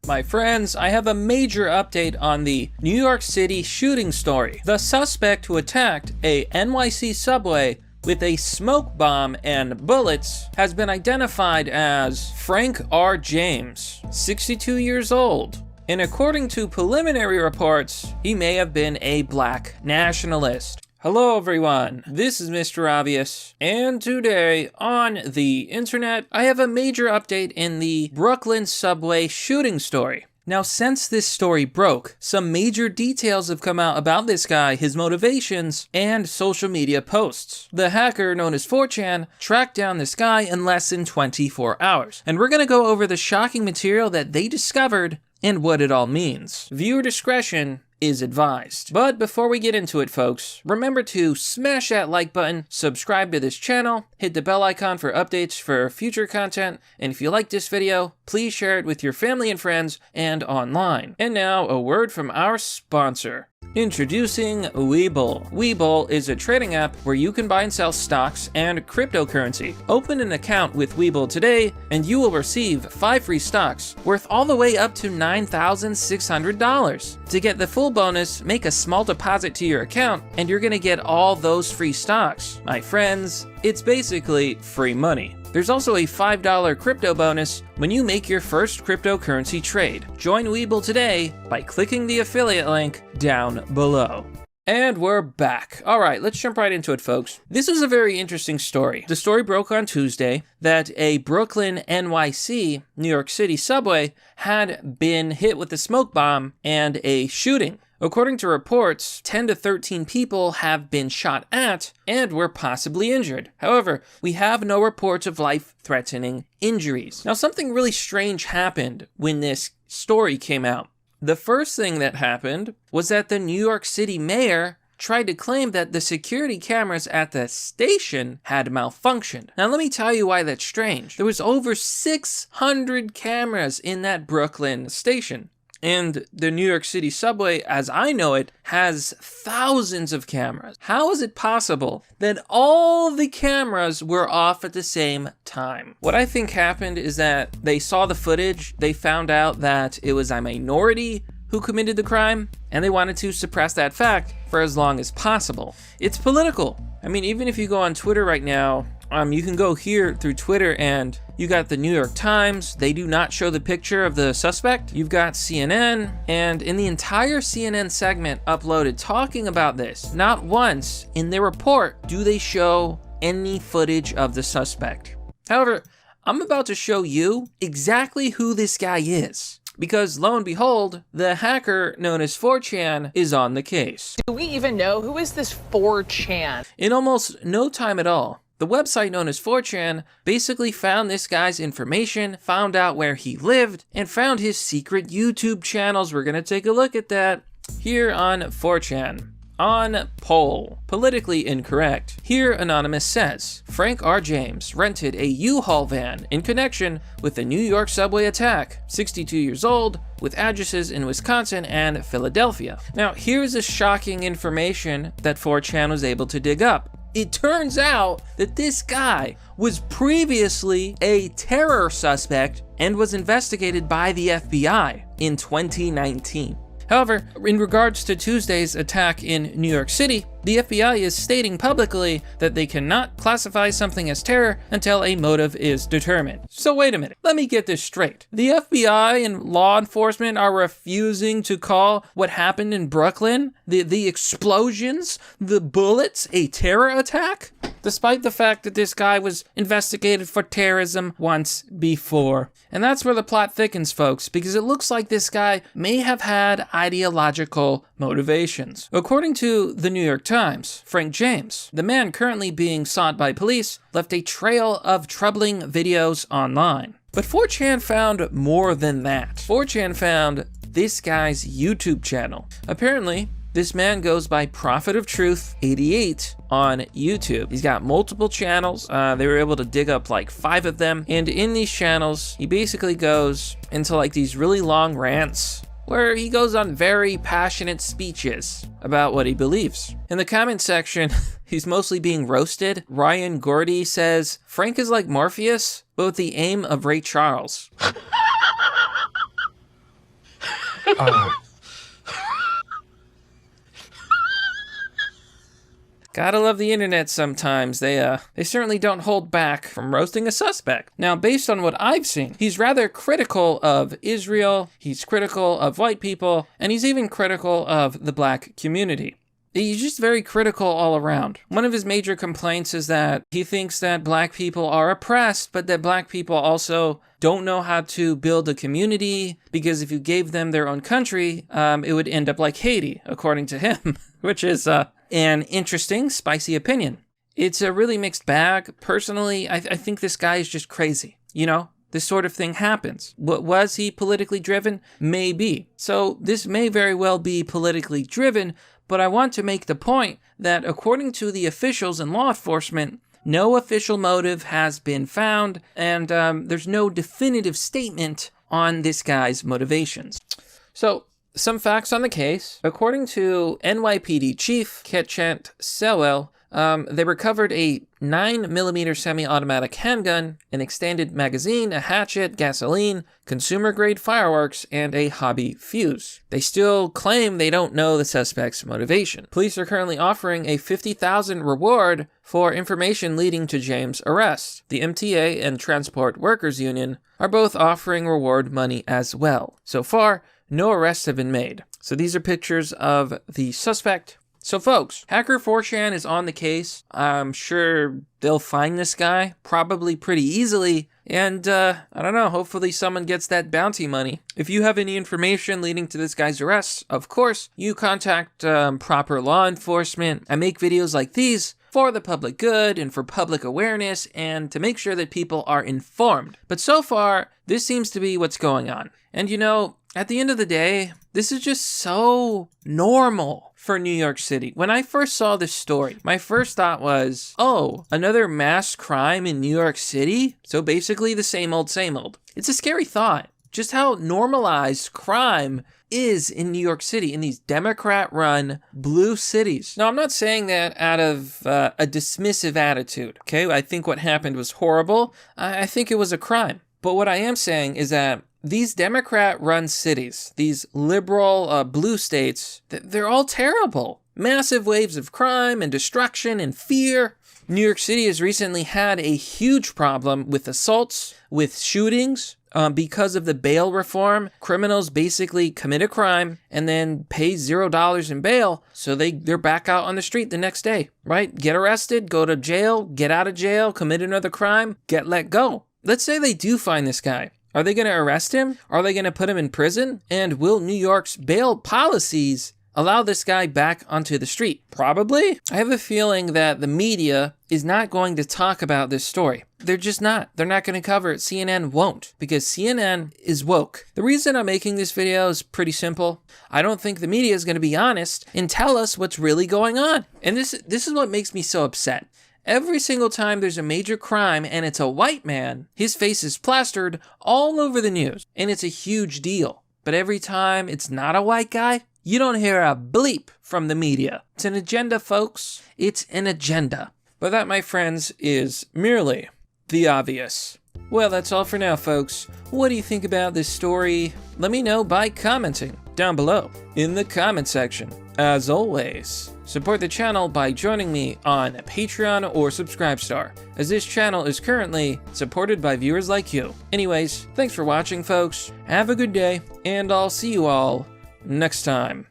My friends, I have a major update on the New York City shooting story. The suspect who attacked a NYC subway with a smoke bomb and bullets has been identified as Frank R. James, 62 years old. And according to preliminary reports, he may have been a black nationalist. Hello everyone, this is Mr. Obvious, and today on the internet, I have a major update in the Brooklyn subway shooting story. Now, since this story broke, some major details have come out about this guy, his motivations, and social media posts. The hacker known as 4chan tracked down this guy in less than 24 hours, and we're gonna go over the shocking material that they discovered and what it all means. Viewer discretion is advised. But before we get into it, folks, remember to smash that like button, subscribe to this channel, hit the bell icon for updates for future content, and if you like this video, please share it with your family and friends and online. And now, a word from our sponsor. Introducing Webull. Webull is a trading app where you can buy and sell stocks and cryptocurrency. Open an account with Webull today and you will receive 5 free stocks worth all the way up to $9,600. To get the full bonus, make a small deposit to your account and you're gonna get all those free stocks. My friends, it's basically free money. There's also a $5 crypto bonus when you make your first cryptocurrency trade. Join Webull today by clicking the affiliate link down below. And we're back. All right, let's jump right into it, folks. This is a very interesting story. The story broke on Tuesday that a Brooklyn NYC, New York City subway had been hit with a smoke bomb and a shooting. According to reports, 10 to 13 people have been shot at and were possibly injured. However, we have no reports of life-threatening injuries. Now, something really strange happened when this story came out. The first thing that happened was that the New York City mayor tried to claim that the security cameras at the station had malfunctioned. Now, let me tell you why that's strange. There was over 600 cameras in that Brooklyn station. And the New York City subway, as I know it, has thousands of cameras. How is it possible that all the cameras were off at the same time? What I think happened is that they saw the footage, they found out that it was a minority who committed the crime, and they wanted to suppress that fact for as long as possible. It's political. I mean, even if you go on Twitter right now, you can go here through Twitter and you got the New York Times. They do not show the picture of the suspect. You've got CNN, and in the entire CNN segment uploaded talking about this, not once in their report do they show any footage of the suspect. However, I'm about to show you exactly who this guy is. Because lo and behold, the hacker known as 4chan is on the case. Do we even know who is this 4chan? In almost no time at all, the website known as 4chan basically found this guy's information, found out where he lived, and found his secret YouTube channels. We're gonna take a look at that here on 4chan. On poll, politically incorrect. Here, Anonymous says, Frank R. James rented a U-Haul van in connection with the New York subway attack, 62 years old, with addresses in Wisconsin and Philadelphia. Now, here's the shocking information that 4chan was able to dig up. It turns out that this guy was previously a terror suspect and was investigated by the FBI in 2019. However, in regards to Tuesday's attack in New York City, the FBI is stating publicly that they cannot classify something as terror until a motive is determined. So wait a minute, let me get this straight. The FBI and law enforcement are refusing to call what happened in Brooklyn, the explosions, the bullets, a terror attack? Despite the fact that this guy was investigated for terrorism once before. And that's where the plot thickens, folks, because it looks like this guy may have had ideological motivations. According to the New York Times, Frank James, the man currently being sought by police, left a trail of troubling videos online. But 4chan found more than that. 4chan found this guy's YouTube channel. Apparently, this man goes by Prophet of Truth 88 on YouTube. He's got multiple channels. They were able to dig up like 5 of them. And in these channels, he basically goes into like these really long rants where he goes on very passionate speeches about what he believes. In the comment section, he's mostly being roasted. Ryan Gordy says, Frank is like Morpheus, but with the aim of Ray Charles. Gotta love the internet sometimes. They certainly don't hold back from roasting a suspect. Now, based on what I've seen, he's rather critical of Israel, he's critical of white people, and he's even critical of the black community. He's just very critical all around. One of his major complaints is that he thinks that black people are oppressed, but that black people also don't know how to build a community, because if you gave them their own country, it would end up like Haiti, according to him, which is an interesting, spicy opinion. It's a really mixed bag. Personally, I think this guy is just crazy. You know, this sort of thing happens. Was he politically driven? Maybe. So this may very well be politically driven, but I want to make the point that according to the officials and law enforcement, no official motive has been found, and there's no definitive statement on this guy's motivations. So, some facts on the case. According to NYPD Chief Ketchent Sewell, they recovered a 9mm semi-automatic handgun, an extended magazine, a hatchet, gasoline, consumer-grade fireworks, and a hobby fuse. They still claim they don't know the suspect's motivation. Police are currently offering a $50,000 reward for information leading to James' arrest. The MTA and Transport Workers Union are both offering reward money as well. So far, no arrests have been made. So these are pictures of the suspect. So folks, Hacker 4chan is on the case. I'm sure they'll find this guy, probably pretty easily. And, I don't know, hopefully someone gets that bounty money. If you have any information leading to this guy's arrest, of course, you contact proper law enforcement. I make videos like these for the public good and for public awareness and to make sure that people are informed. But so far, this seems to be what's going on. And you know, at the end of the day, this is just so normal for New York City. When I first saw this story, my first thought was, oh, another mass crime in New York City? So basically the same old, same old. It's a scary thought. Just how normalized crime is in New York City, in these Democrat-run blue cities. Now, I'm not saying that out of a dismissive attitude, okay? I think what happened was horrible. I think it was a crime. But what I am saying is that these Democrat-run cities, these liberal blue states, they're all terrible. Massive waves of crime and destruction and fear. New York City has recently had a huge problem with assaults, with shootings. Because of the bail reform, criminals basically commit a crime and then pay $0 in bail, so they're back out on the street the next day, right? Get arrested, go to jail, get out of jail, commit another crime, get let go. Let's say they do find this guy. Are they going to arrest him? Are they going to put him in prison? And will New York's bail policies allow this guy back onto the street? Probably. I have a feeling that the media is not going to talk about this story. They're just not. They're not going to cover it. CNN won't, because CNN is woke. The reason I'm making this video is pretty simple. I don't think the media is going to be honest and tell us what's really going on. And this is what makes me so upset. Every single time there's a major crime and it's a white man, his face is plastered all over the news, and it's a huge deal. But every time it's not a white guy, you don't hear a bleep from the media. It's an agenda, folks. It's an agenda. But that, my friends, is merely the obvious. Well, that's all for now, folks. What do you think about this story? Let me know by commenting down below in the comment section. As always, support the channel by joining me on Patreon or Subscribestar, as this channel is currently supported by viewers like you. Anyways, thanks for watching, folks. Have a good day, and I'll see you all next time.